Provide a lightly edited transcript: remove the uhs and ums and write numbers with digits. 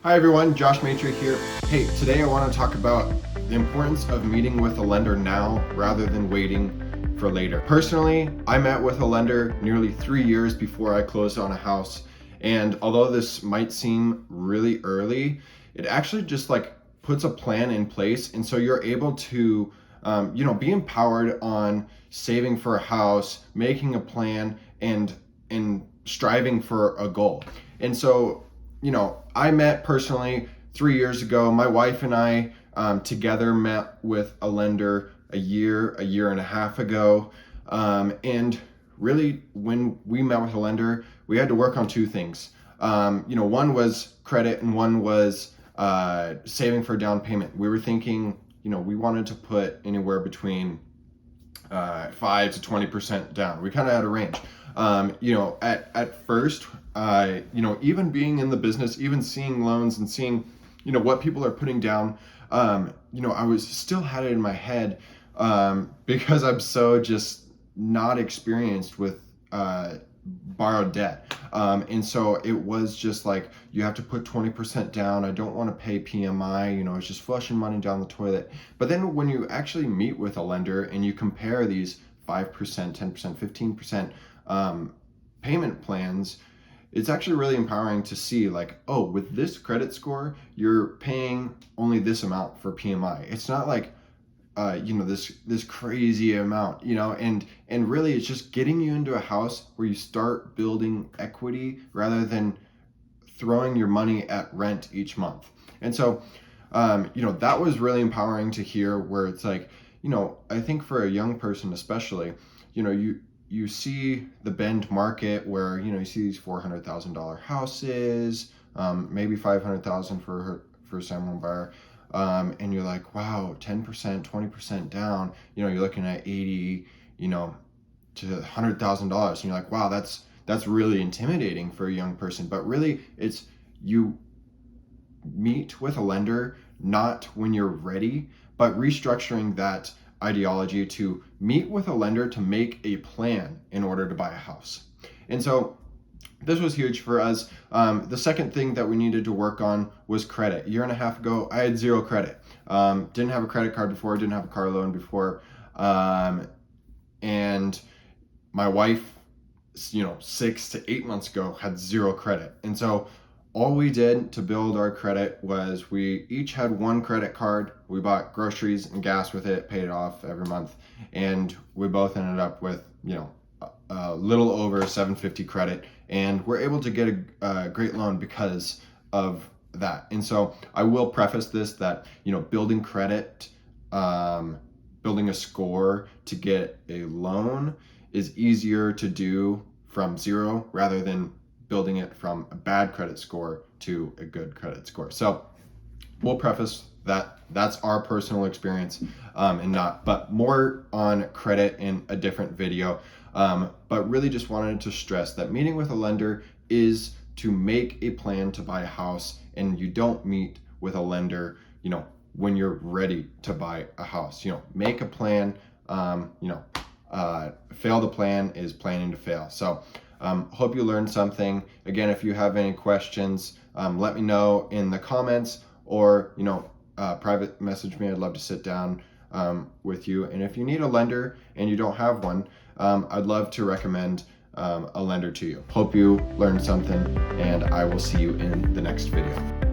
Hi everyone, Josh Maitre here. Hey, today I want to talk about the importance of meeting with a lender now rather than waiting for later. Personally, I met with a lender nearly 3 years before I closed on a house. And although this might seem really early, it actually just puts a plan in place. And so you're able to be empowered on saving for a house, making a plan, and striving for a goal. And so I met personally 3 years ago. My wife and I together met with a lender a year and a half ago. And really, when we met with a lender, we had to work on two things. One was credit and one was saving for a down payment. We were thinking, we wanted to put anywhere between 5 to 20% down. We kind of had a range. At first, even being in the business, even seeing loans and seeing, what people are putting down, I was still had it in my head because I'm so just not experienced with borrowed debt. And so it was just like, you have to put 20% down. I don't want to pay PMI, it's just flushing money down the toilet. But then when you actually meet with a lender and you compare these 5%, 10%, 15% payment plans, it's actually really empowering to see with this credit score, you're paying only this amount for PMI. It's not like this crazy amount, and really it's just getting you into a house where you start building equity rather than throwing your money at rent each month. And so, that was really empowering to hear, where it's I think for a young person especially, you see the Bend market where, you see these $400,000 houses, maybe $500,000 for a first-time buyer. And you're like, wow, 10%, 20% down, you're looking at 80, to $100,000. And you're like, wow, that's really intimidating for a young person. But really, it's you meet with a lender, not when you're ready, but restructuring that ideology to meet with a lender to make a plan in order to buy a house. And so this was huge for us. The second thing that we needed to work on was credit. A year and a half ago, I had zero credit. Didn't have a credit card before, didn't have a car loan before. And my wife, 6 to 8 months ago, had zero credit. And so all we did to build our credit was we each had one credit card. We bought groceries and gas with it, paid it off every month. And we both ended up with, a little over 750 credit, and we're able to get a great loan because of that. And so I will preface this that, building credit, building a score to get a loan is easier to do from zero rather than building it from a bad credit score to a good credit score. So we'll preface that that's our personal experience, but more on credit in a different video. But really just wanted to stress that meeting with a lender is to make a plan to buy a house, and you don't meet with a lender, when you're ready to buy a house. Make a plan. Fail the plan is planning to fail. So hope you learned something. Again, if you have any questions, let me know in the comments, or private message me. I'd love to sit down with you. And if you need a lender and you don't have one, I'd love to recommend a lender to you. Hope you learned something, and I will see you in the next video.